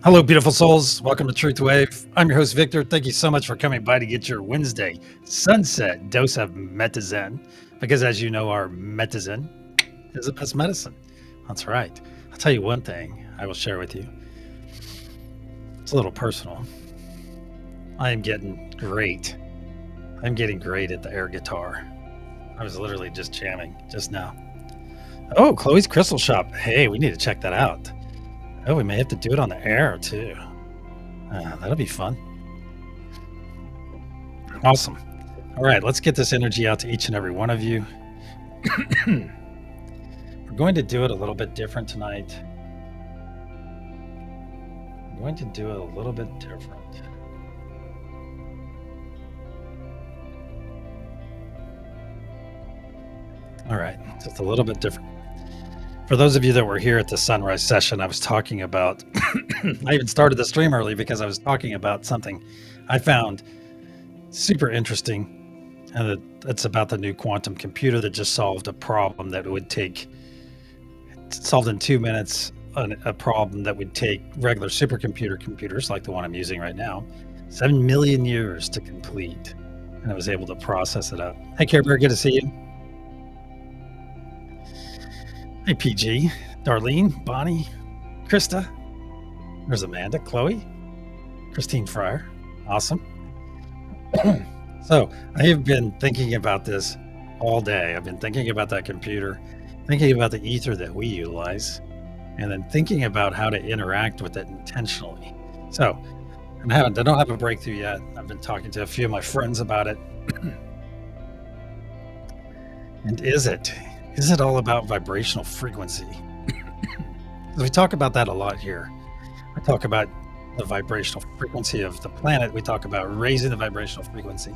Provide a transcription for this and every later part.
Hello, beautiful souls. Welcome to TruthWave. I'm your host, Victor. Thank you so much for coming by to get your Wednesday SunSET dose of Metazen. Because as you know, our Metazen is the best medicine. That's right. I'll tell you one thing I will share with you. It's a little personal. I am getting great. I'm getting great at the air guitar. I was literally just jamming just now. Oh, Chloe's Crystal Shop. Hey, we need to check that out. Oh, we may have to do it on the air too. That'll be fun. Awesome. All right, let's get this energy out to each and every one of you. We're going to do it a little bit different tonight. I'm going to do it a little bit different. All right, just a little bit different. For those of you that were here at the sunrise session, I was talking about, I even started the stream early because I was talking about something I found super interesting. And it's about the new quantum computer that just solved a problem that would take, solved in 2 minutes, a problem that would take regular supercomputer computers like the one I'm using right now, 7 million years to complete. And I was able to process it out. Hey, Care Bear, good to see you. Hey, PG, Darlene, Bonnie, Krista. There's Amanda, Chloe, Christine Fryer. Awesome. So I have been thinking about this all day. I've been thinking about that computer, thinking about the ether that we utilize, and then thinking about how to interact with it intentionally. So I don't have a breakthrough yet. I've been talking to a few of my friends about it. And is it all about vibrational frequency? We talk about that a lot here. I talk about the vibrational frequency of the planet. We talk about raising the vibrational frequency.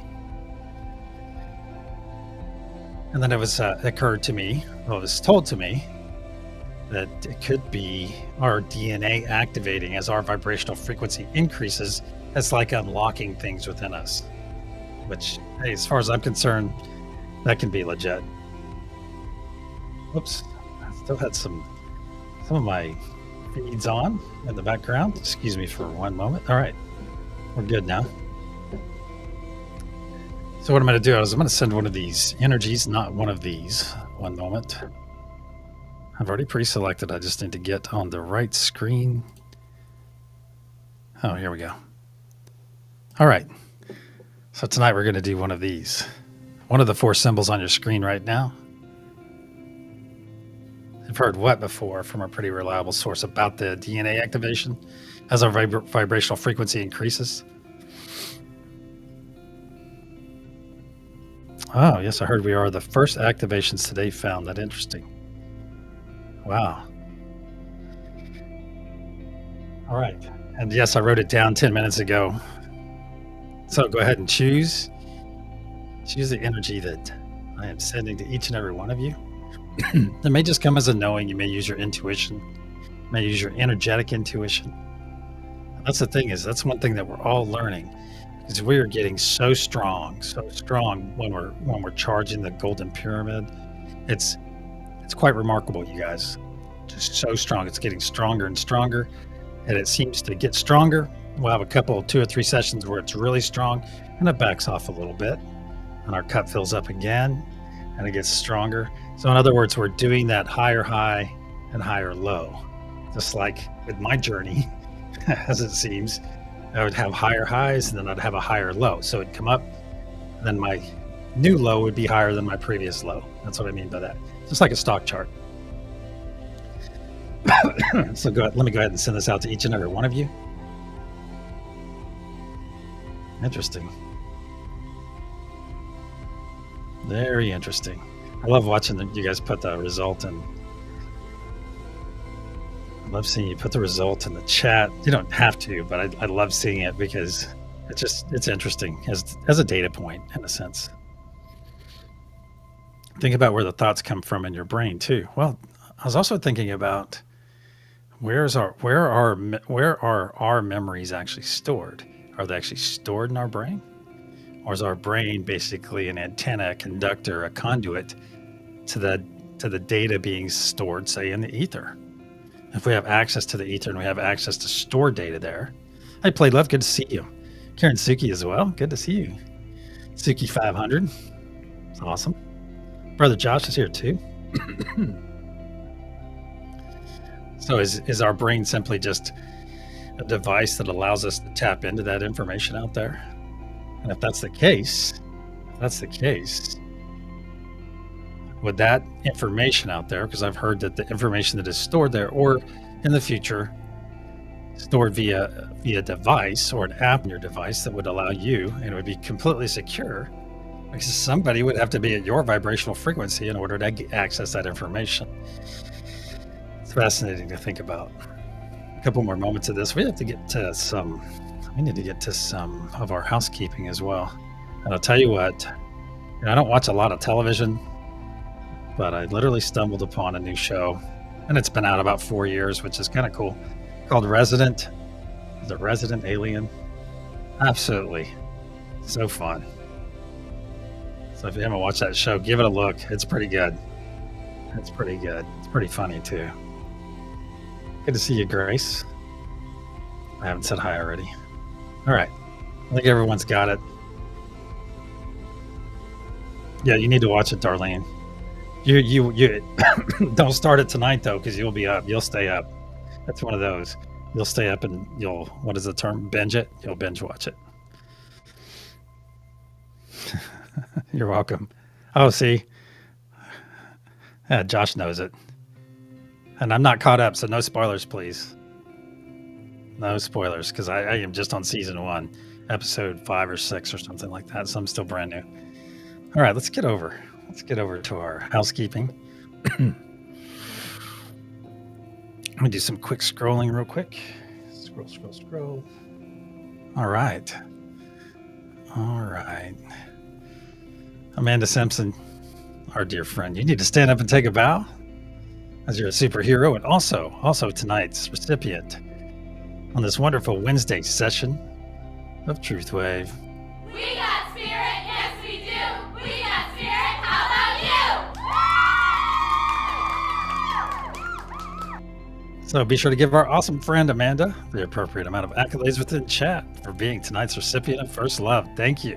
And then it was occurred to me, well, it was told to me that it could be our DNA activating as our vibrational frequency increases. It's like unlocking things within us, which, hey, as far as I'm concerned, that can be legit. Whoops, I still had some of my feeds on in the background. Excuse me for one moment. All right, we're good now. So what I'm going to do is I'm going to send one of these energies, not one of these. One moment. I've already pre-selected. I just need to get on the right screen. Oh, here we go. All right. So tonight we're going to do one of these. One of the 4 symbols on your screen right now. I've heard what before from a pretty reliable source about the DNA activation as our vibrational frequency increases. Oh, yes, I heard we are the first activations today found. That interesting. Wow. All right. And yes, I wrote it down 10 minutes ago. So go ahead and choose the energy that I am sending to each and every one of you. It may just come as a knowing. You may use your intuition. You may use your energetic intuition. And that's the thing, is that's one thing that we're all learning, is we are getting so strong when we're charging the golden pyramid. It's quite remarkable, you guys. Just so strong. It's getting stronger and stronger, and it seems to get stronger. We'll have 2 or 3 sessions where it's really strong, and it backs off a little bit, and our cup fills up again, and it gets stronger. So in other words, we're doing that higher high and higher low. Just like with my journey, as it seems, I would have higher highs and then I'd have a higher low. So it'd come up, and then my new low would be higher than my previous low. That's what I mean by that. Just like a stock chart. So let me go ahead and send this out to each and every one of you. Interesting. Very interesting. I love watching you guys put the result in. I love seeing you put the result in the chat. You don't have to, but I love seeing it because it's interesting as a data point in a sense. Think about where the thoughts come from in your brain too. Well, I was also thinking about where are our memories actually stored? Are they actually stored in our brain? Or is our brain basically an antenna, a conductor, a conduit to the data being stored, say, in the ether? If we have access to the ether and we have access to store data there. Hey, Play Love, good to see you. Karen Suki as well, good to see you. Suki 500, it's awesome. Brother Josh is here too. So is our brain simply just a device that allows us to tap into that information out there? And if that's the case, with that information out there, because I've heard that the information that is stored there, or in the future, stored via device or an app on your device that would allow you, and it would be completely secure, because somebody would have to be at your vibrational frequency in order to access that information. It's fascinating to think about. A couple more moments of this. We need to get to some of our housekeeping as well. And I'll tell you what, I don't watch a lot of television, but I literally stumbled upon a new show, and it's been out about 4 years, which is kind of cool, called Resident. Is it Resident Alien? Absolutely. So fun. So if you haven't watched that show, give it a look. It's pretty good. It's pretty funny too. Good to see you, Grace. I haven't said hi already. All right. I think everyone's got it. Yeah, you need to watch it, Darlene. You don't start it tonight though, because you'll be up. You'll stay up. That's one of those. You'll stay up and you'll, what is the term? Binge it. You'll binge watch it. You're welcome. Oh, see? Yeah, Josh knows it. And I'm not caught up, so no spoilers, please. No spoilers, because I am just on season 1, episode 5 or 6 or something like that, so I'm still brand new. All right, let's get over to our housekeeping. Let me do some quick scrolling real quick. Scroll. All right. Amanda Simpson, our dear friend, you need to stand up and take a bow as you're a superhero, and also tonight's recipient on this wonderful Wednesday session of TruthWave. We got spirit, yes we do. We got spirit, how about you? So be sure to give our awesome friend Amanda the appropriate amount of accolades within chat for being tonight's recipient of First Love. Thank you.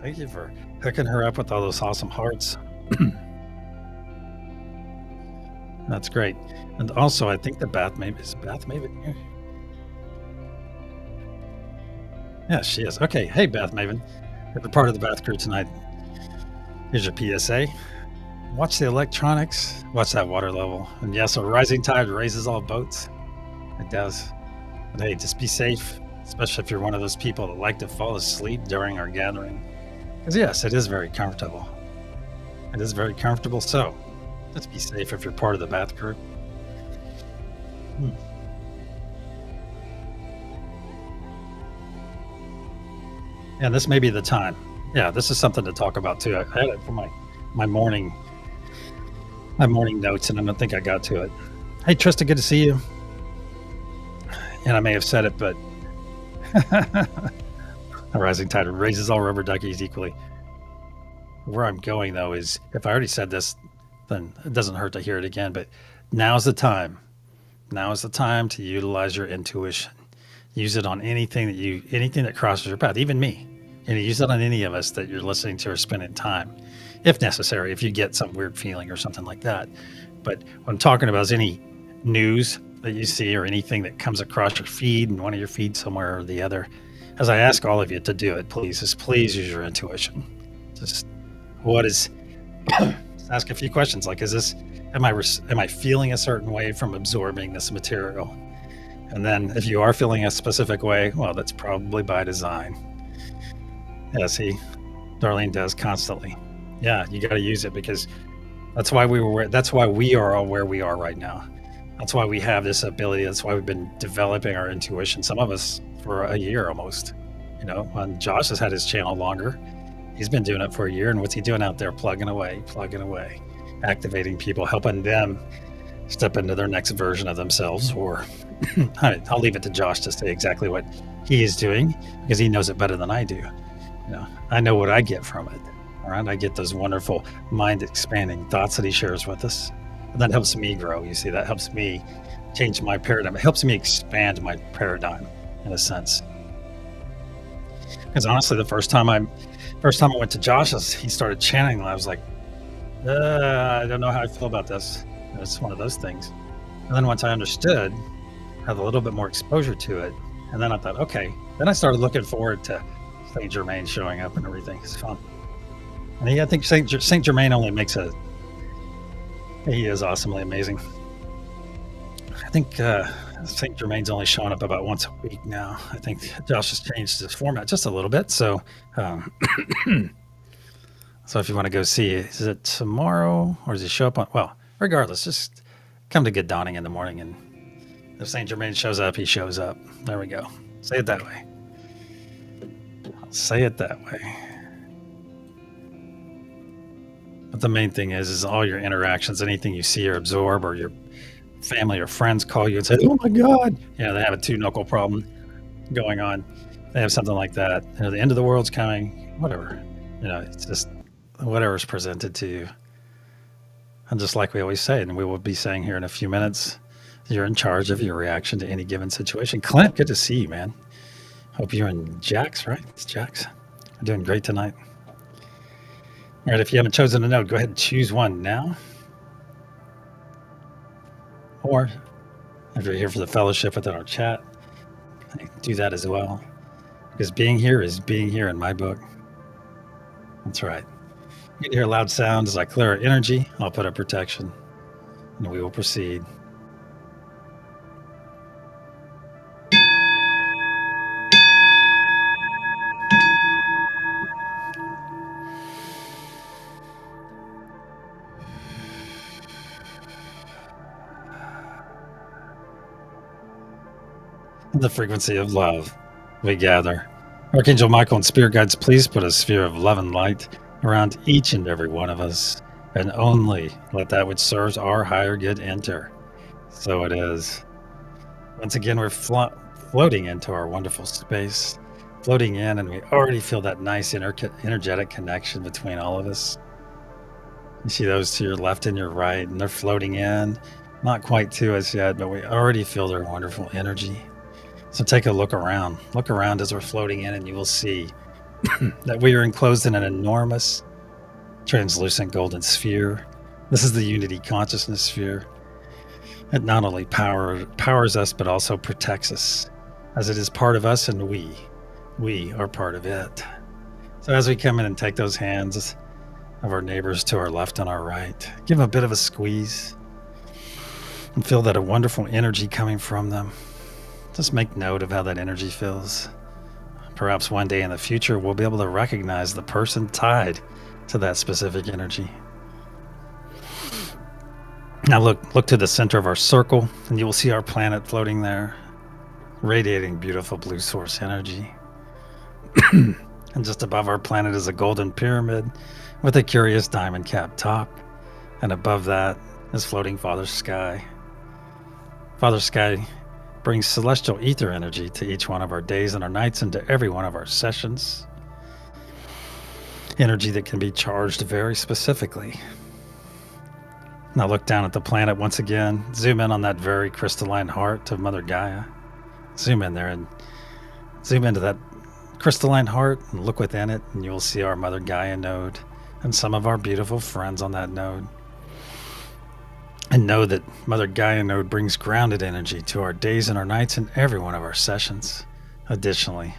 Thank you for hooking her up with all those awesome hearts. That's great. And also, I think is Bath Maven here? Yeah, she is. Okay. Hey, Bath Maven. If you're part of the Bath crew tonight, here's your PSA. Watch the electronics. Watch that water level. And yes, a rising tide raises all boats. It does. But hey, just be safe, especially if you're one of those people that like to fall asleep during our gathering. Because yes, it is very comfortable. So just be safe if you're part of the Bath crew. And this may be the time. Yeah, this is something to talk about too. I had it for my morning notes, and I don't think I got to it. Hey, Trista, good to see you. And I may have said it, but a rising tide raises all rubber duckies equally. Where I'm going, though, is if I already said this, then it doesn't hurt to hear it again. But now's the time. Now is the time to utilize your intuition. Use it on anything that crosses your path, even me. And use it on any of us that you're listening to or spending time, if necessary, if you get some weird feeling or something like that. But what I'm talking about is any news that you see or anything that comes across your feed and one of your feeds somewhere or the other. As I ask all of you to do it, please use your intuition. Just ask a few questions like, am I feeling a certain way from absorbing this material? And then if you are feeling a specific way, well, that's probably by design. Yeah, see, Darlene does constantly. Yeah, you got to use it, because that's why we are all where we are right now. That's why we have this ability. That's why we've been developing our intuition. Some of us for a year almost. And Josh has had his channel longer. He's been doing it for a year. And what's he doing out there? Plugging away, activating people, helping them step into their next version of themselves. Or I'll leave it to Josh to say exactly what he is doing, because he knows it better than I do. I know what I get from it. All right, I get those wonderful mind-expanding thoughts that he shares with us, and that helps me grow. You see, that helps me change my paradigm. It helps me expand my paradigm in a sense. Because honestly, the first time I went to Josh's, he started chanting, and I was like, I don't know how I feel about this. It's one of those things. And then once I understood, had a little bit more exposure to it, and then I thought, okay. Then I started looking forward to Saint Germain showing up and everything. It's fun. And I think Saint Germain only makes he is awesomely amazing. I think Saint Germain's only showing up about once a week now. I think Josh has changed his format just a little bit. So, so if you want to go see, is it tomorrow or does he show up on? Well, regardless, just come to Good Dawning in the morning, and if Saint Germain shows up, he shows up. There we go. Say it that way. I'll say it that way. But the main thing is all your interactions, anything you see or absorb, or your family or friends call you and say, "Oh my God," they have a two-knuckle problem going on. They have something like that. The end of the world's coming. Whatever. It's just whatever's presented to you. And just like we always say, and we will be saying here in a few minutes, you're in charge of your reaction to any given situation. Clint, good to see you, man. Hope you're in Jax, right? It's Jax. We're doing great tonight. All right, if you haven't chosen a node, go ahead and choose one now. Or if you're here for the fellowship within our chat, do that as well. Because being here is being here in my book. That's right. You can hear loud sounds as I clear our energy. I'll put up protection, and we will proceed. The frequency of love we gather. Archangel Michael and Spirit Guides, please put a sphere of love and light around each and every one of us, and only let that which serves our higher good enter. So it is. Once again, we're floating into our wonderful space, floating in, and we already feel that nice energetic connection between all of us. You see those to your left and your right, and they're floating in, not quite to us yet, but we already feel their wonderful energy. So take a look around. Look around as we're floating in, and you will see that we are enclosed in an enormous, translucent golden sphere. This is the unity consciousness sphere. It not only powers us, but also protects us, as it is part of us, and we are part of it. So as we come in and take those hands of our neighbors to our left and our right, give them a bit of a squeeze, and feel that a wonderful energy coming from them. Just make note of how that energy feels. Perhaps one day in the future, we'll be able to recognize the person tied to that specific energy. Now look to the center of our circle, and you will see our planet floating there, radiating beautiful blue source energy. And just above our planet is a golden pyramid with a curious diamond cap top. And above that is floating Father Sky. Father Sky brings celestial ether energy to each one of our days and our nights, and to every one of our sessions. Energy that can be charged very specifically. Now look down at the planet once again. Zoom in on that very crystalline heart of Mother Gaia. Zoom in there and zoom into that crystalline heart and look within it, and you'll see our Mother Gaia node and some of our beautiful friends on that node. And know that Mother Gaia node brings grounded energy to our days and our nights and every one of our sessions. Additionally,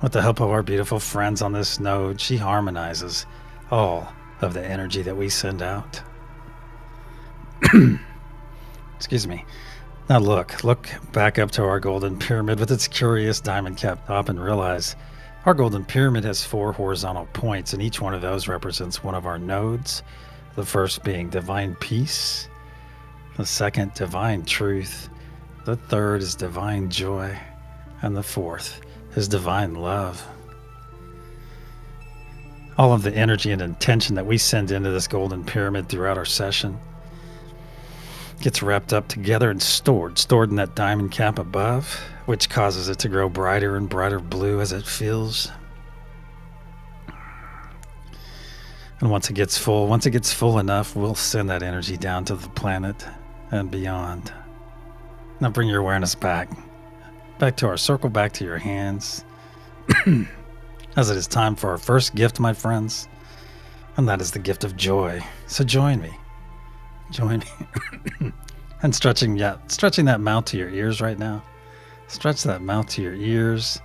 with the help of our beautiful friends on this node, she harmonizes all of the energy that we send out. Excuse me. Now look back up to our golden pyramid with its curious diamond cap top, and realize our golden pyramid has 4 horizontal points, and each one of those represents one of our nodes. The first being divine peace, the second divine truth, the third is divine joy, and the fourth is divine love. All of the energy and intention that we send into this golden pyramid throughout our session gets wrapped up together and stored in that diamond cap above, which causes it to grow brighter and brighter blue as it fills. And once it gets full enough, we'll send that energy down to the planet and beyond. Now bring your awareness back to our circle, back to your hands, as it is time for our first gift, my friends, and that is the gift of joy. So join me, and stretching that mouth to your ears right now. Stretch that mouth to your ears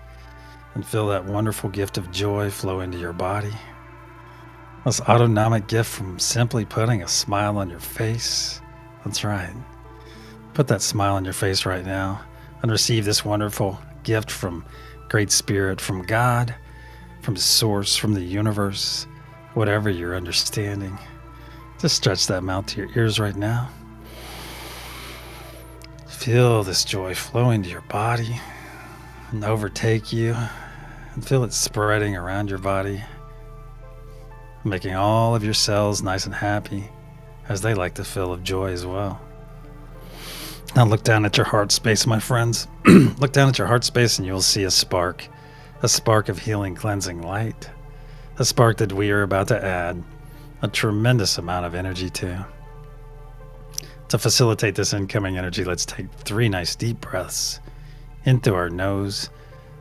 and feel that wonderful gift of joy flow into your body. This autonomic gift from simply putting a smile on your face. That's right. Put that smile on your face right now and receive this wonderful gift from Great Spirit, from God, from Source, from the universe, whatever your understanding. Just stretch that mouth to your ears right now. Feel this joy flow into your body and overtake you, and feel it spreading around your body, making all of your cells nice and happy, as they like to feel of joy as well. Now look down at your heart space, my friends. Look down at your heart space and you'll see a spark of healing, cleansing light, a spark that we are about to add a tremendous amount of energy to. To facilitate this incoming energy, let's take 3 nice deep breaths in through our nose,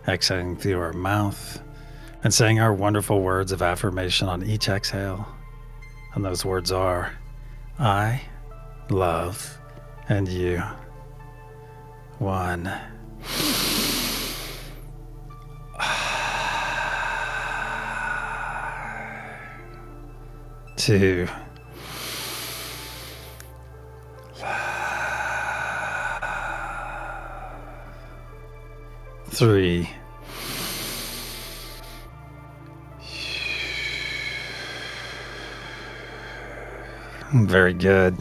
exhaling through our mouth, and saying our wonderful words of affirmation on each exhale. And those words are, I love and you. 1. 2. Three. Very good.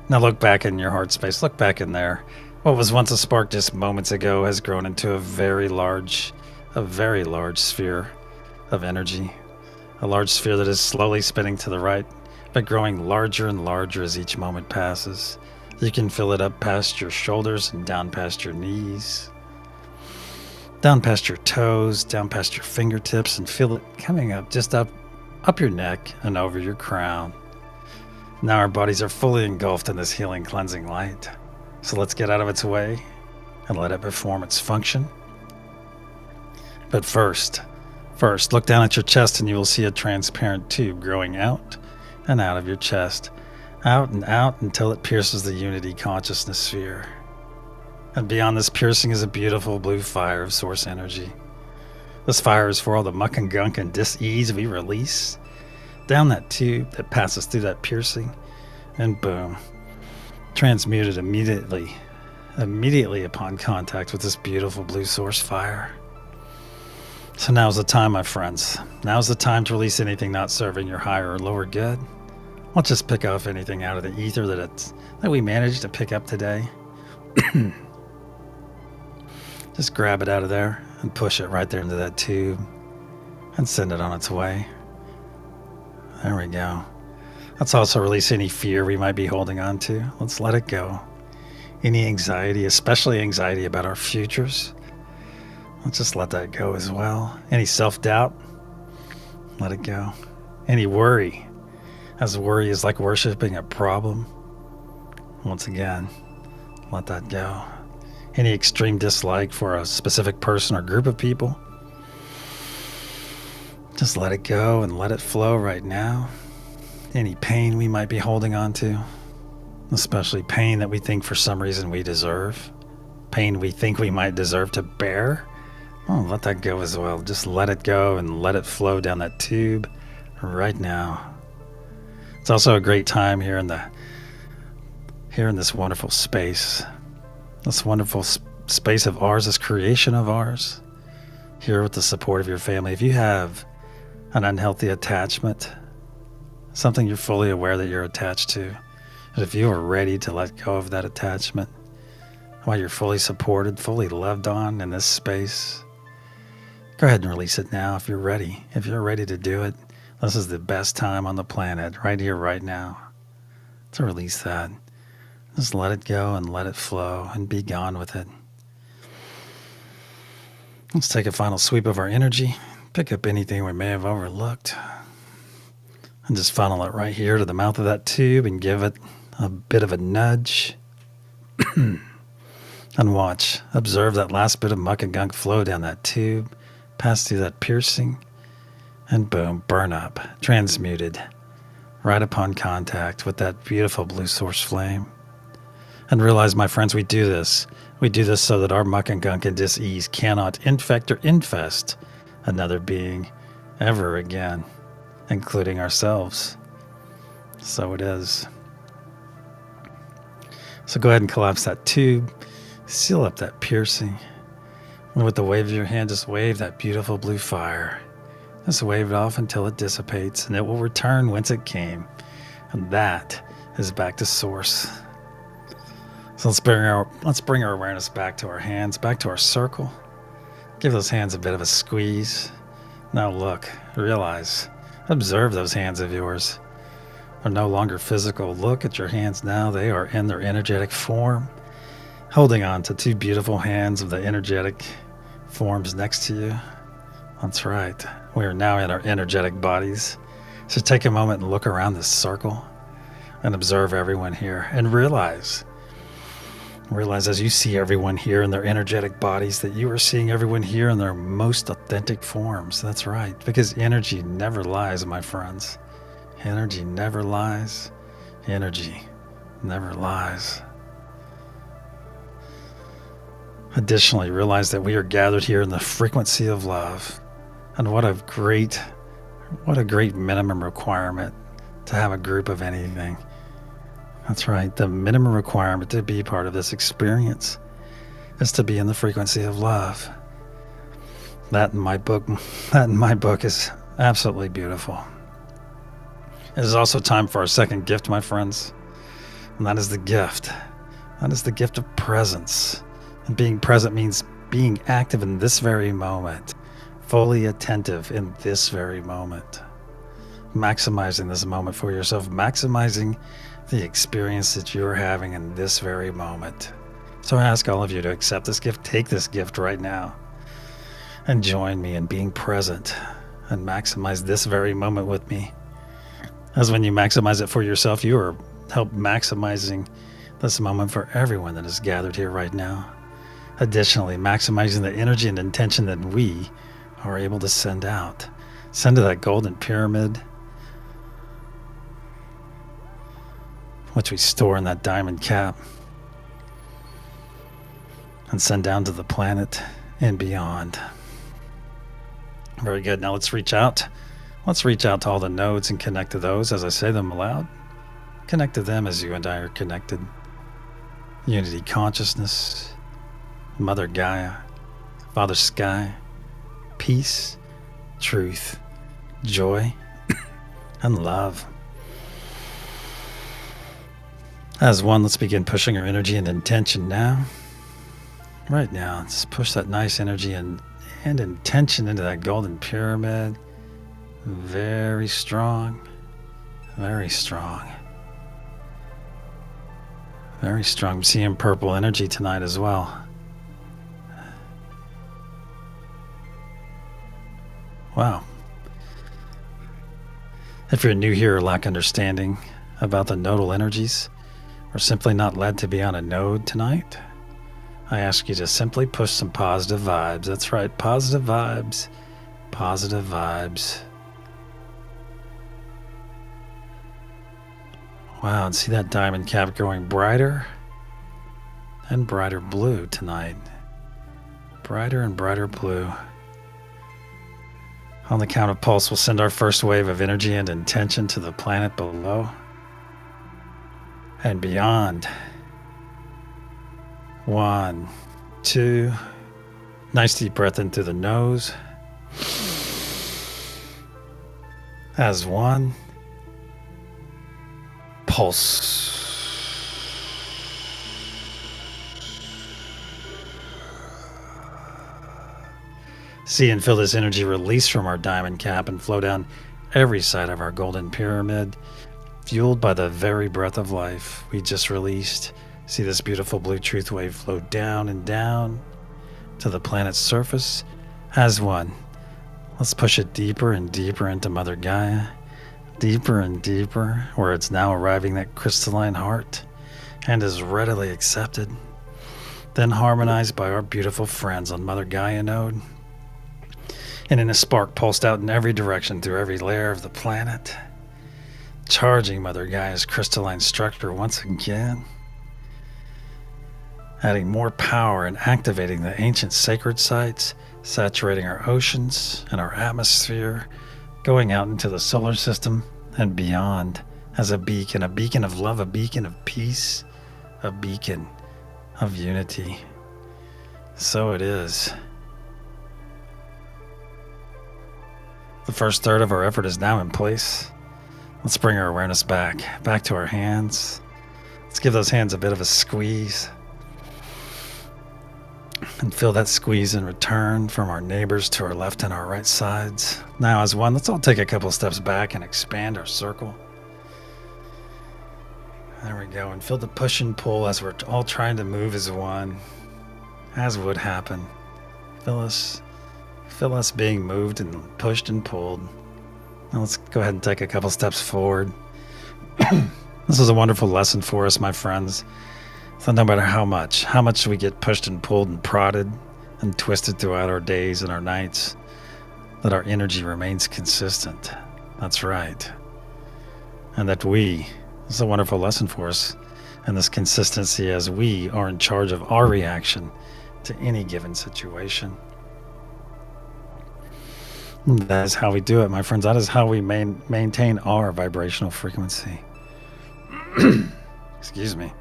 Now look back in your heart space. Look back in there. What was once a spark just moments ago has grown into a very large sphere of energy. A large sphere that is slowly spinning to the right, but growing larger and larger as each moment passes. You can feel it up past your shoulders and down past your knees, down past your toes, down past your fingertips, and feel it coming up just up your neck and over your crown. Now our bodies are fully engulfed in this healing, cleansing light. So let's get out of its way and let it perform its function. But first, look down at your chest and you will see a transparent tube growing out and out of your chest, out and out until it pierces the unity consciousness sphere. And beyond this piercing is a beautiful blue fire of source energy. This fire is for all the muck and gunk and dis-ease we release down that tube that passes through that piercing, and boom, transmuted immediately upon contact with this beautiful blue source fire. So now's the time, my friends. Now's the time to release anything not serving your higher or lower good. Let's just pick off anything out of the ether that we managed to pick up today. Just grab it out of there and push it right there into that tube and send it on its way. There we go. Let's also release any fear we might be holding on to. Let's let it go. Any anxiety, especially anxiety about our futures, let's just let that go as well. Any self-doubt, let it go. Any worry, as worry is like worshiping a problem, once again, let that go. Any extreme dislike for a specific person or group of people, just let it go and let it flow right now. Any pain we might be holding on to, especially pain that we think for some reason we deserve, pain we think we might deserve to bear, oh, let that go as well. Just let it go and let it flow down that tube right now. It's also a great time here in this wonderful space, this wonderful space of ours, this creation of ours, here with the support of your family. If you have an unhealthy attachment, something you're fully aware that you're attached to, and if you are ready to let go of that attachment, while you're fully supported, fully loved on in this space, go ahead and release it now if you're ready. If you're ready to do it, this is the best time on the planet, right here, right now, to release that. Just let it go and let it flow and be gone with it. Let's take a final sweep of our energy, pick up anything we may have overlooked, and just funnel it right here to the mouth of that tube and give it a bit of a nudge. And watch, observe that last bit of muck and gunk flow down that tube, pass through that piercing, and boom, burn up, transmuted, right upon contact with that beautiful blue source flame. And realize, my friends, we do this. We do this so that our muck and gunk and dis-ease cannot infect or infest another being ever again, including ourselves. So it is. So go ahead and collapse that tube, seal up that piercing, and with the wave of your hand, just wave that beautiful blue fire. Just wave it off until it dissipates, and it will return whence it came. And that is back to source. So let's bring our awareness back to our hands, back to our circle. Give those hands a bit of a squeeze. Now look, realize, observe those hands of yours. Are no longer physical. Look at your hands now. They are in their energetic form, holding on to two beautiful hands of the energetic forms next to you. That's right. We are now in our energetic bodies. So take a moment and look around this circle and observe everyone here, and realize as you see everyone here in their energetic bodies that you are seeing everyone here in their most authentic forms. That's right, because energy never lies, my friends. Energy never lies. Energy never lies. Additionally, realize that we are gathered here in the frequency of love. And what a great minimum requirement to have a group of anything. That's right. The minimum requirement to be part of this experience is to be in the frequency of love. That in my book is absolutely beautiful. It is also time for our second gift, my friends. And that is the gift. That is the gift of presence. And being present means being active in this very moment, fully attentive in this very moment. Maximizing this moment for yourself, maximizing the experience that you're having in this very moment. So I ask all of you to accept this gift, take this gift right now, and join me in being present and maximize this very moment with me. As when you maximize it for yourself, you are help maximizing this moment for everyone that is gathered here right now. Additionally, maximizing the energy and intention that we are able to send out. Send to that golden pyramid, which we store in that diamond cap, and send down to the planet and beyond. Very good. Now let's reach out. Let's reach out to all the nodes and connect to those as I say them aloud. Connect to them as you and I are connected. Unity consciousness, Mother Gaia, Father Sky, peace, truth, joy, and love. As one, let's begin pushing our energy and intention now. Right now, let's push that nice energy and intention into that golden pyramid. Very strong, very strong. Very strong. I'm seeing purple energy tonight as well. Wow. If you're new here or lack understanding about the nodal energies, or simply not led to be on a node tonight, I ask you to simply push some positive vibes. That's right, positive vibes. Positive vibes. Wow, and see that diamond cap growing brighter and brighter blue tonight. Brighter and brighter blue. On the count of pulse, we'll send our first wave of energy and intention to the planet below and beyond. 1, 2. Nice deep breath in through the nose. As one. Pulse. See and feel this energy release from our diamond cap and flow down every side of our golden pyramid, fueled by the very breath of life we just released. See this beautiful blue truth wave flow down and down to the planet's surface as one. Let's push it deeper and deeper into Mother Gaia, deeper and deeper, where it's now arriving that crystalline heart and is readily accepted. then harmonized by our beautiful friends on Mother Gaia node, and in a spark pulsed out in every direction through every layer of the planet, charging Mother Gaia's crystalline structure once again, adding more power and activating the ancient sacred sites, saturating our oceans and our atmosphere, going out into the solar system and beyond as a beacon of love, a beacon of peace, a beacon of unity. So it is. The first third of our effort is now in place. Let's bring our awareness back to our hands. Let's give those hands a bit of a squeeze. And feel that squeeze in return from our neighbors to our left and our right sides. Now as one, let's all take a couple steps back and expand our circle. There we go. And feel the push and pull as we're all trying to move as one, as would happen. Feel us being moved and pushed and pulled. Now let's go ahead and take a couple steps forward. This is a wonderful lesson for us, my friends. So no matter how much we get pushed and pulled and prodded and twisted throughout our days and our nights, that our energy remains consistent. That's right. And that this is a wonderful lesson for us, and this consistency as we are in charge of our reaction to any given situation. That is how we do it, my friends. That is how we maintain our vibrational frequency. Excuse me.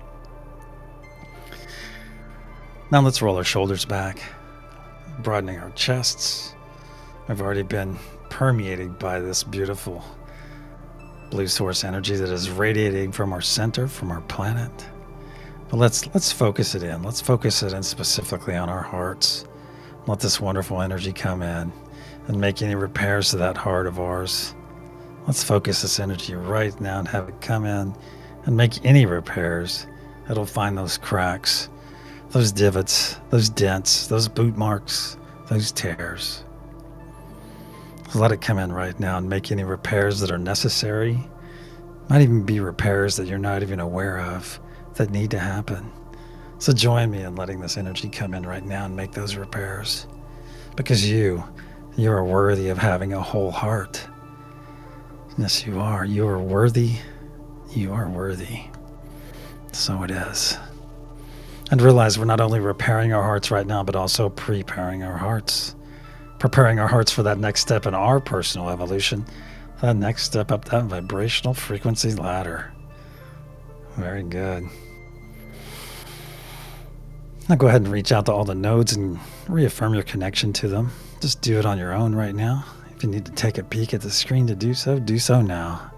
Now let's roll our shoulders back, broadening our chests. We've already been permeated by this beautiful blue source energy that is radiating from our center, from our planet. But let's focus it in. Let's focus it in specifically on our hearts. Let this wonderful energy come in and make any repairs to that heart of ours. Let's focus this energy right now and have it come in and make any repairs. It'll find those cracks, those divots, those dents, those boot marks, those tears. So let it come in right now and make any repairs that are necessary. Might even be repairs that you're not even aware of that need to happen. So join me in letting this energy come in right now and make those repairs. Because you are worthy of having a whole heart. Yes, you are. You are worthy. You are worthy. So it is. And realize we're not only repairing our hearts right now, but also preparing our hearts. Preparing our hearts for that next step in our personal evolution. That next step up that vibrational frequency ladder. Very good. Now go ahead and reach out to all the nodes and reaffirm your connection to them. Just do it on your own right now. If you need to take a peek at the screen to do so now.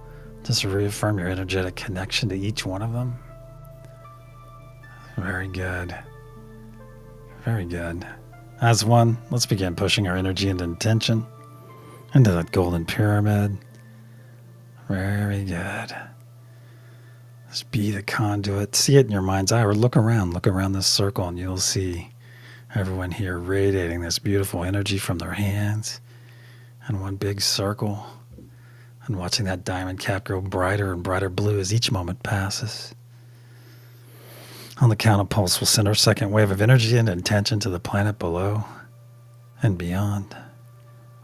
Just reaffirm your energetic connection to each one of them. Very good. Very good. As one, let's begin pushing our energy and intention into that golden pyramid. Very good. Just be the conduit. See it in your mind's eye, or look around this circle, and you'll see everyone here radiating this beautiful energy from their hands in one big circle, and watching that diamond cap grow brighter and brighter blue as each moment passes. On the count of pulse, we'll send our second wave of energy and intention to the planet below and beyond.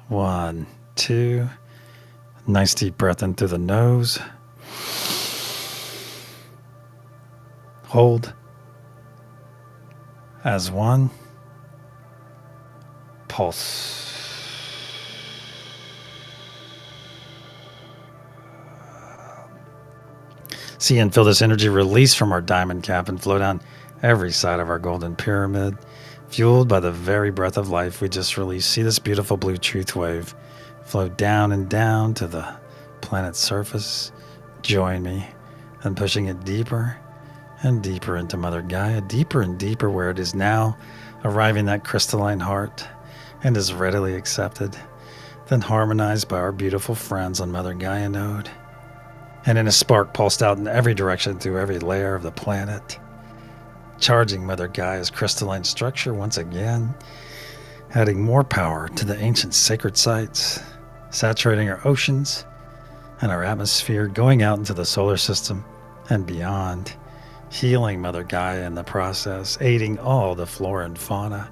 1, 2. Nice deep breath in through the nose. Hold. As one. Pulse. See and feel this energy release from our diamond cap and flow down every side of our golden pyramid, fueled by the very breath of life we just released. See this beautiful blue truth wave flow down and down to the planet's surface. Join me in pushing it deeper and deeper into Mother Gaia, deeper and deeper where it is now arriving that crystalline heart and is readily accepted, then harmonized by our beautiful friends on Mother Gaia node. And in a spark pulsed out in every direction through every layer of the planet, charging Mother Gaia's crystalline structure once again, adding more power to the ancient sacred sites, saturating our oceans and our atmosphere, going out into the solar system and beyond, healing Mother Gaia in the process, aiding all the flora and fauna,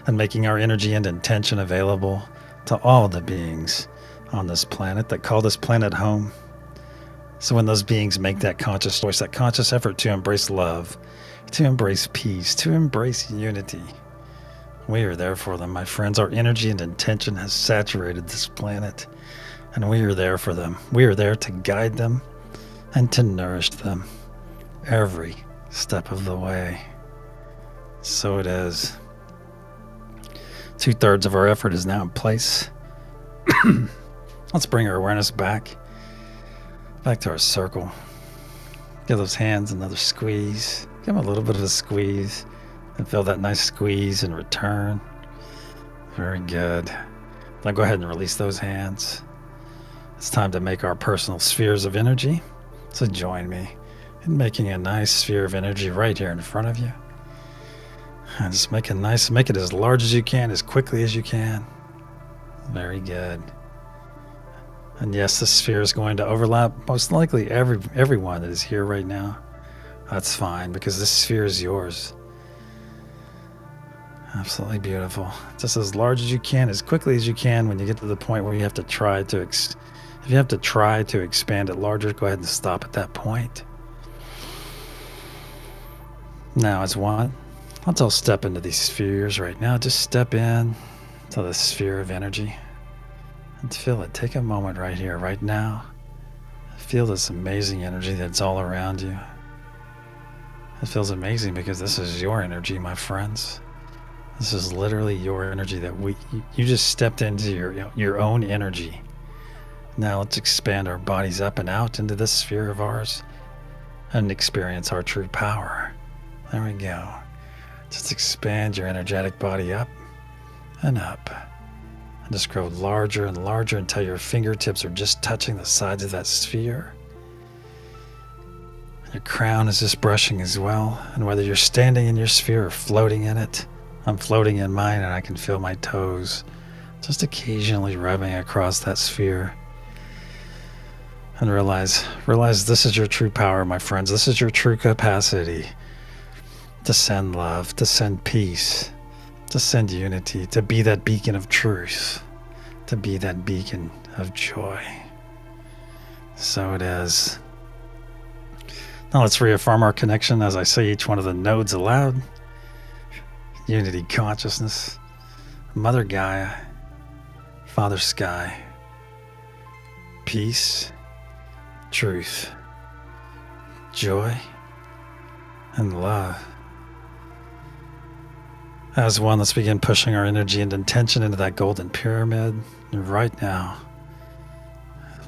and making our energy and intention available to all the beings on this planet that call this planet home. So when those beings make that conscious choice, that conscious effort to embrace love, to embrace peace, to embrace unity, we are there for them, my friends. Our energy and intention has saturated this planet, and we are there for them. We are there to guide them and to nourish them every step of the way. So it is. 2/3 of our effort is now in place. Let's bring our awareness back to our circle. Give those hands another squeeze. Give them a little bit of a squeeze and feel that nice squeeze in return. Very good. Now go ahead and release those hands. It's time to make our personal spheres of energy. So join me in making a nice sphere of energy right here in front of you. And just make it as large as you can, as quickly as you can. Very good. And yes, the sphere is going to overlap most likely everyone that is here right now. That's fine, because this sphere is yours. Absolutely beautiful. Just as large as you can, as quickly as you can. When you get to the point where you have to try to if you have to try to expand it larger, go ahead and stop at that point. Now as one, let's all step into these spheres right now. Just step in to the sphere of energy and feel it. Take a moment right here, right now. Feel this amazing energy that's all around you. It feels amazing because this is your energy, my friends. This is literally your energy that you just stepped into your own energy. Now let's expand our bodies up and out into this sphere of ours and experience our true power. There we go. Just expand your energetic body up and up. And just grow larger and larger until your fingertips are just touching the sides of that sphere. Your crown is just brushing as well. And whether you're standing in your sphere or floating in it, I'm floating in mine and I can feel my toes just occasionally rubbing across that sphere. And realize this is your true power, my friends. This is your true capacity to send love, to send peace, to send unity, to be that beacon of truth, to be that beacon of joy. So it is. Now let's reaffirm our connection as I say each one of the nodes aloud. Unity consciousness, Mother Gaia, Father Sky, peace, truth, joy, and love. As one, let's begin pushing our energy and intention into that golden pyramid right now.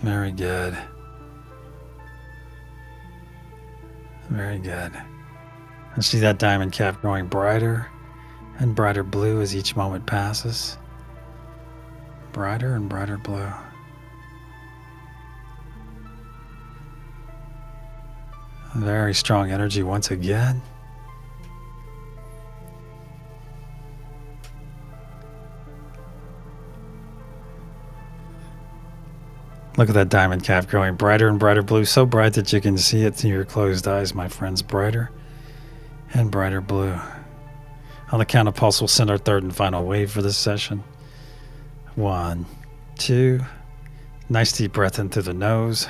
Very good. Very good. I see that diamond cap growing brighter and brighter blue as each moment passes. Brighter and brighter blue. Very strong energy once again. Look at that diamond cap growing brighter and brighter blue, so bright that you can see it through your closed eyes, my friends. Brighter and brighter blue. On the count of pulse, we'll send our third and final wave for this session. 1, 2. Nice deep breath in through the nose.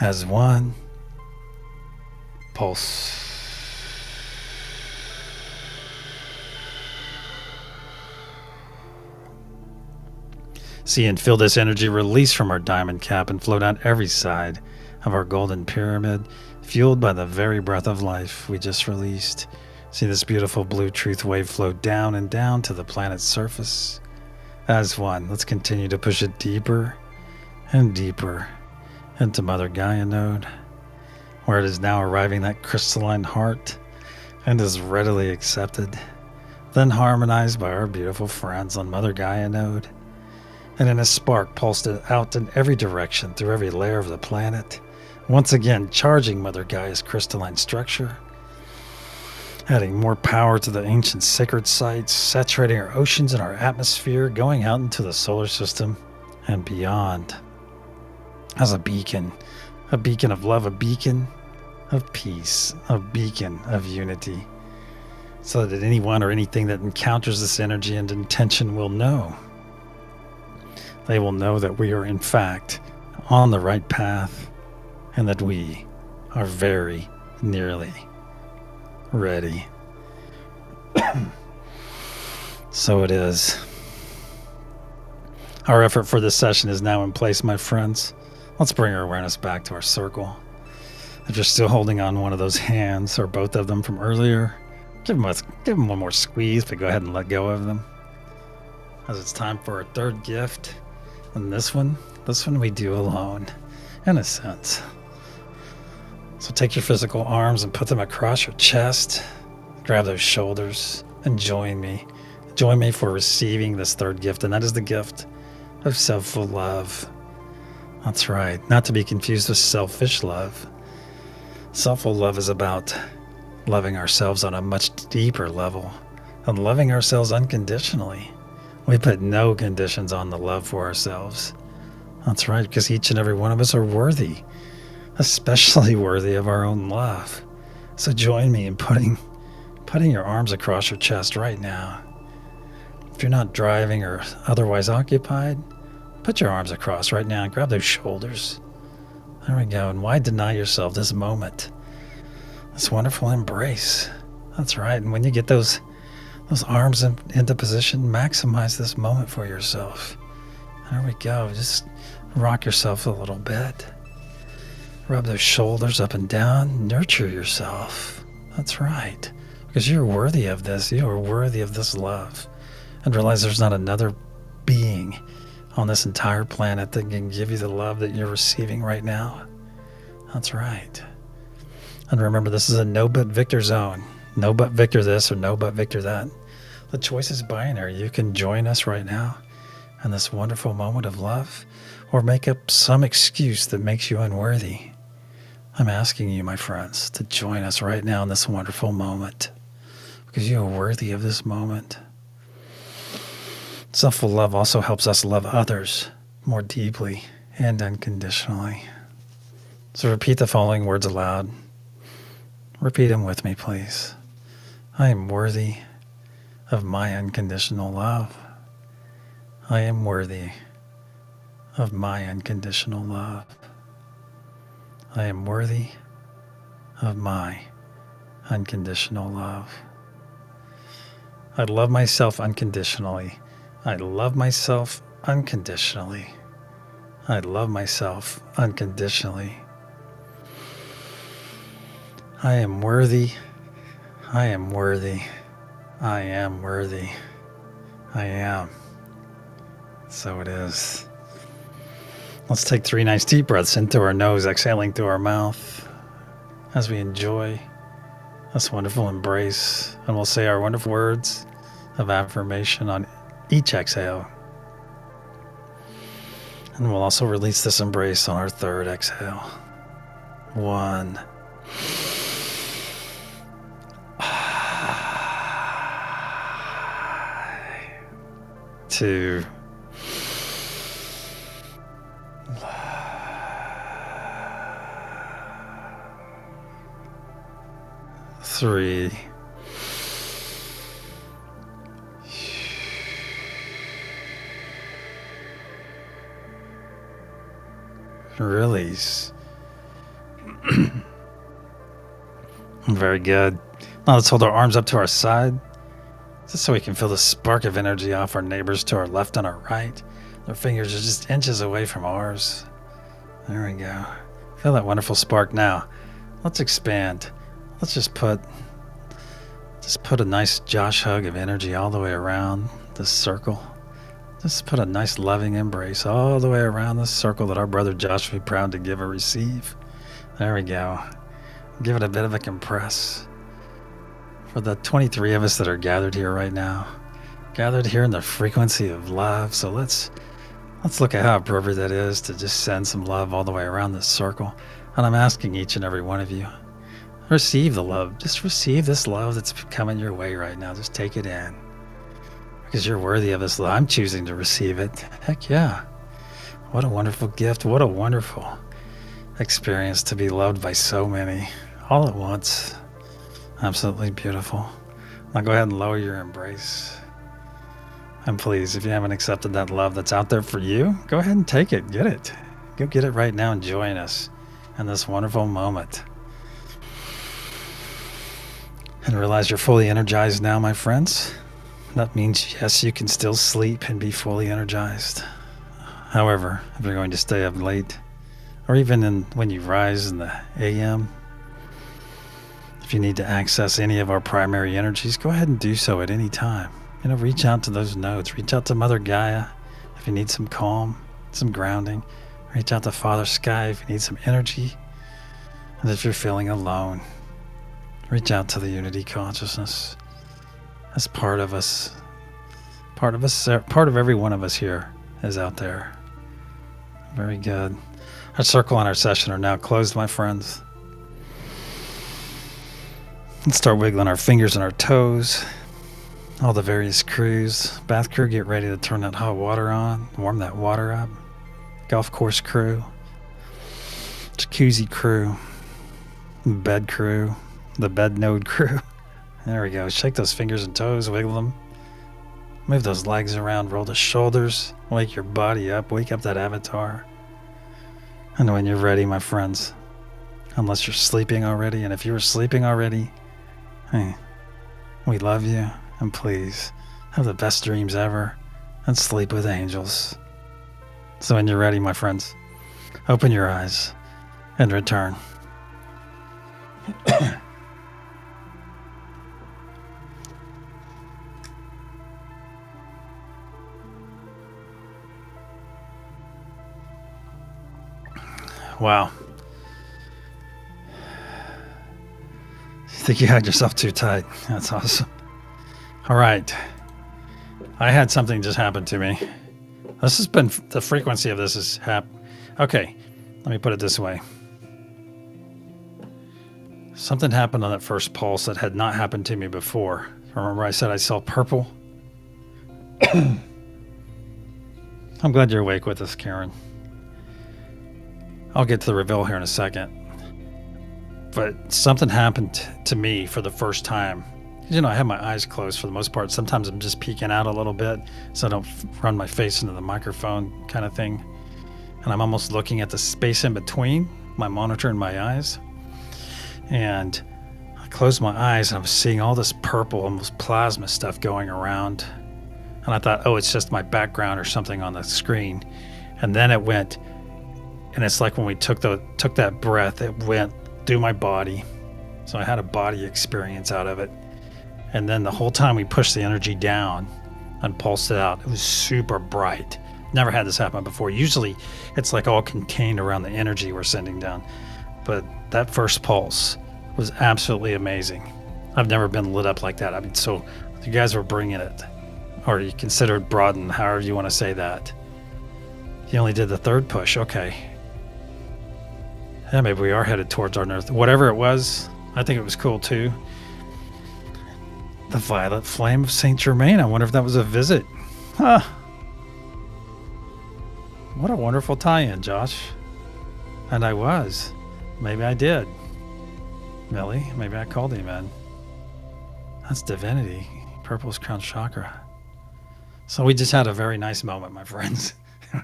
As 1. Pulse. See and feel this energy release from our diamond cap and flow down every side of our golden pyramid, fueled by the very breath of life we just released. See this beautiful blue truth wave flow down and down to the planet's surface. As one, let's continue to push it deeper and deeper into Mother Gaia node, where it is now arriving that crystalline heart and is readily accepted, then harmonized by our beautiful friends on Mother Gaia node. And in a spark pulsed out in every direction through every layer of the planet, once again charging Mother Gaia's crystalline structure, adding more power to the ancient sacred sites, saturating our oceans and our atmosphere, going out into the solar system and beyond. As a beacon a beacon of love, a beacon of peace, a beacon of unity, so that anyone or anything that encounters this energy and intention will know. They will know that we are in fact on the right path and that we are very nearly ready. So it is. Our effort for this session is now in place, my friends. Let's bring our awareness back to our circle. If you're still holding on one of those hands or both of them from earlier, give them one more squeeze, but go ahead and let go of them. As it's time for our third gift. And this one we do alone, in a sense. So take your physical arms and put them across your chest. Grab those shoulders and join me. Join me for receiving this third gift, and that is the gift of self love. That's right, not to be confused with selfish love. Self love is about loving ourselves on a much deeper level and loving ourselves unconditionally. We put no conditions on the love for ourselves. That's right, because each and every one of us are worthy, especially worthy of our own love. So join me in putting your arms across your chest right now. If you're not driving or otherwise occupied, put your arms across right now and grab those shoulders. There we go. And why deny yourself this moment? This wonderful embrace. That's right. And when you get those arms into position, maximize this moment for yourself. There we go. Just rock yourself a little bit. Rub those shoulders up and down. Nurture yourself. That's right. Because you're worthy of this. You are worthy of this love. And realize there's not another being on this entire planet that can give you the love that you're receiving right now. That's right. And remember, this is a no but Victor zone. No but Victor this or no but Victor that. The choice is binary. You can join us right now in this wonderful moment of love, or make up some excuse that makes you unworthy. I'm asking you, my friends, to join us right now in this wonderful moment, because you are worthy of this moment. Self love also helps us love others more deeply and unconditionally. So repeat the following words aloud. Repeat them with me, please. I am worthy of my unconditional love. I am worthy of my unconditional love. I am worthy of my unconditional love. I love myself unconditionally. I love myself unconditionally. I love myself unconditionally. I am worthy. I am worthy. I am worthy. I am. So it is. Let's take 3 nice deep breaths into our nose, exhaling through our mouth as we enjoy this wonderful embrace. And we'll say our wonderful words of affirmation on each exhale. And we'll also release this embrace on our third exhale. 1. 2. 3. Release. Very good. Now let's hold our arms up to our side, just so we can feel the spark of energy off our neighbors to our left and our right. Their fingers are just inches away from ours. There we go. Feel that wonderful spark now. Let's expand. Let's just put a nice Josh hug of energy all the way around this circle. Just put a nice loving embrace all the way around this circle that our brother Josh will be proud to give or receive. There we go. Give it a bit of a compress. For the 23 of us that are gathered here right now, gathered here in the frequency of love. So let's look at how appropriate that is to just send some love all the way around this circle. And I'm asking each and every one of you, receive the love. Just receive this love that's coming your way right now. Just take it in. Because you're worthy of this love. I'm choosing to receive it. Heck yeah. What a wonderful gift. What a wonderful experience to be loved by so many all at once. Absolutely beautiful. Now go ahead and lower your embrace. And please, if you haven't accepted that love that's out there for you, go ahead and take it. Get it. Go get it right now and join us in this wonderful moment. And realize you're fully energized now, my friends. That means, yes, you can still sleep and be fully energized. However, if you're going to stay up late, or even when you rise in the AM, if you need to access any of our primary energies, go ahead and do so at any time. Reach out to those nodes. Reach out to Mother Gaia if you need some calm, some grounding. Reach out to Father Sky if you need some energy. And if you're feeling alone, reach out to the Unity Consciousness. That's part of us. Part of every one of us here is out there. Very good. Our circle and our session are now closed, my friends. Let's start wiggling our fingers and our toes. All the various crews. Bath crew, get ready to turn that hot water on. Warm that water up. Golf course crew. Jacuzzi crew. Bed crew. The bed node crew. There we go. Shake those fingers and toes. Wiggle them. Move those legs around. Roll the shoulders. Wake your body up. Wake up that avatar. And when you're ready, my friends, unless you're sleeping already, and if you were sleeping already, hey, we love you. And please, have the best dreams ever and sleep with angels. So when you're ready, my friends, open your eyes and return. Wow. You think you had yourself too tight. That's awesome. All right. I had something just happen to me. This has been, the frequency of this is okay, let me put it this way. Something happened on that first pulse that had not happened to me before. Remember I said I saw purple? I'm glad you're awake with us, Karen. I'll get to the reveal here in a second. But something happened to me for the first time. I have my eyes closed for the most part. Sometimes I'm just peeking out a little bit so I don't run my face into the microphone kind of thing. And I'm almost looking at the space in between my monitor and my eyes. And I closed my eyes and I was seeing all this purple, almost plasma stuff going around. And I thought, oh, it's just my background or something on the screen. And then it went, and it's like when we took that breath, it went through my body. So I had a body experience out of it. And then the whole time we pushed the energy down and pulsed it out, it was super bright. Never had this happen before. Usually it's like all contained around the energy we're sending down. But that first pulse was absolutely amazing. I've never been lit up like that. I mean, so you guys were bringing it, or you consider it broadened, however you want to say that. You only did the third push. Okay. Yeah, maybe we are headed towards our north. Whatever it was, I think it was cool too. The violet flame of Saint Germain. I wonder if that was a visit. Huh. What a wonderful tie-in, Josh. And I was. Maybe I did. Millie, maybe I called him in. That's divinity. Purple's crown chakra. So we just had a very nice moment, my friends.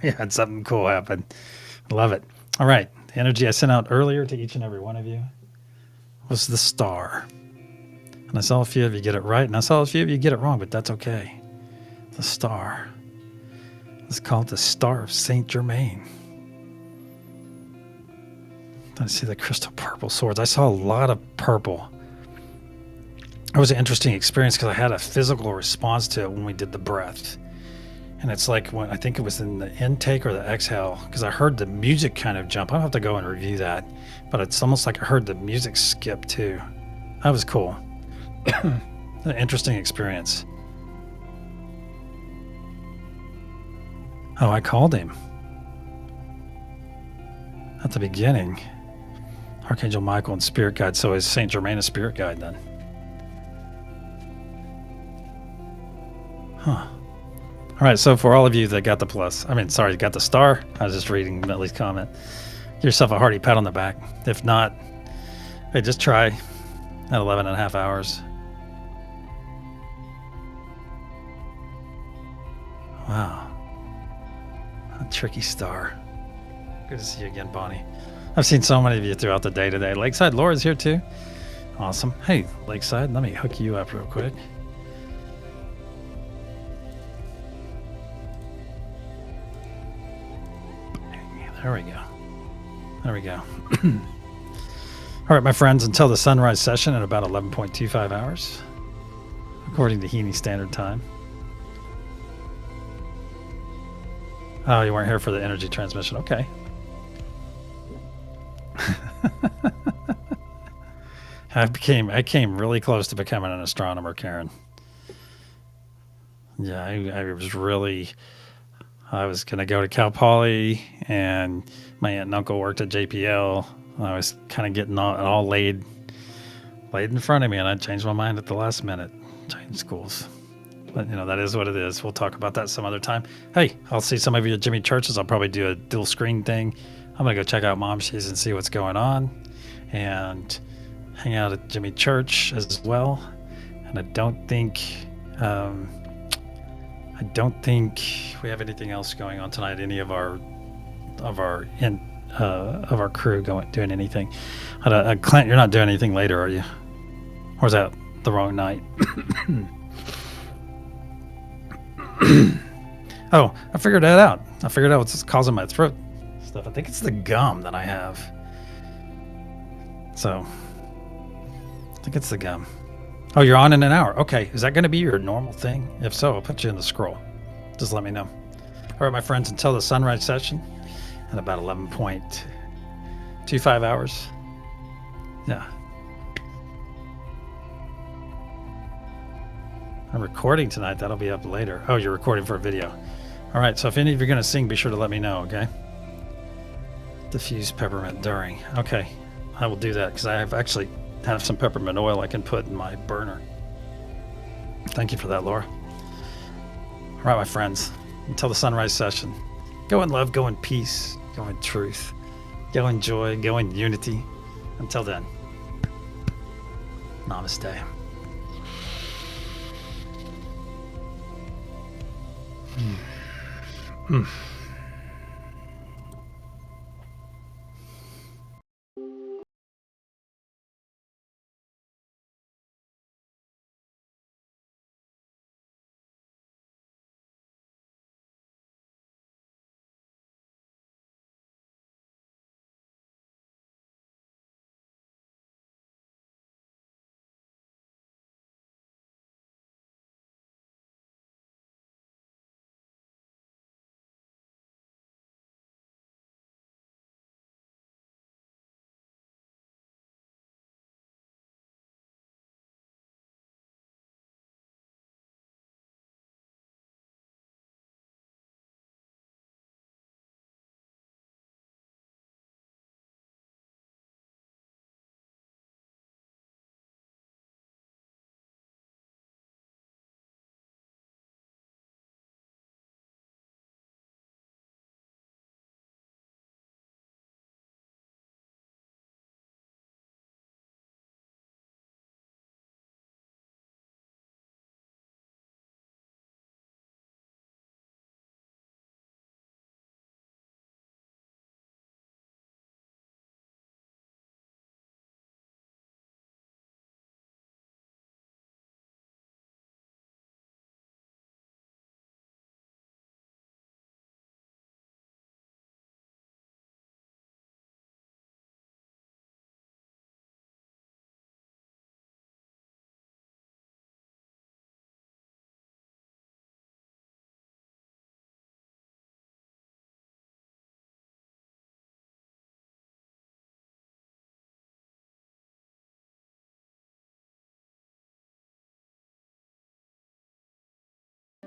We had something cool happen. Love it. All right. The energy I sent out earlier to each and every one of you was the star. And I saw a few of you get it right, and I saw a few of you get it wrong, but that's okay. The star. It's called the Star of Saint Germain. I see the crystal purple swords. I saw a lot of purple. It was an interesting experience because I had a physical response to it when we did the breath. And it's like when I think it was in the intake or the exhale, because I heard the music kind of jump. I'll have to go and review that. But it's almost like I heard the music skip too. That was cool. An interesting experience. Oh, I called him at the beginning. Archangel Michael and Spirit Guide. So is Saint Germain a Spirit Guide then? Huh. All right, so for all of you that got the plus, got the star. I was just reading Millie's comment. yourself a hearty pat on the back. If not, hey, just try at 11 and a half hours. Wow. A tricky star. Good to see you again, Bonnie. I've seen so many of you throughout the day today. Lakeside Laura's here too. Awesome. Hey, Lakeside, let me hook you up real quick. There we go. There we go. All right, my friends, until the sunrise session in about 11.25 hours, according to Heaney Standard Time. Oh, you weren't here for the energy transmission. Okay. I came really close to becoming an astronomer, Karen. Yeah, I was going to go to Cal Poly, and my aunt and uncle worked at JPL. I was kind of getting all laid in front of me, and I changed my mind at the last minute. Changed schools. But, that is what it is. We'll talk about that some other time. Hey, I'll see some of you at Jimmy Church's. I'll probably do a dual screen thing. I'm going to go check out Mom She's and see what's going on, and hang out at Jimmy Church as well. And I don't think we have anything else going on tonight. Any of our crew doing anything. Clint, you're not doing anything later, are you? Or is that the wrong night? Oh, I figured that out. I figured out what's causing my throat stuff. I think it's the gum that I have. So, I think it's the gum. Oh, you're on in an hour. Okay, is that going to be your normal thing? If so, I'll put you in the scroll. Just let me know. All right, my friends, until the sunrise session in about 11.25 hours. Yeah. I'm recording tonight. That'll be up later. Oh, you're recording for a video. All right, so if any of you are going to sing, be sure to let me know, okay? Diffuse peppermint during. Okay, I will do that because I have some peppermint oil I can put in my burner. Thank you for that, Laura. All right, my friends, until the sunrise session, go in love, go in peace, go in truth, go in joy, go in unity. Until then, namaste. Mm.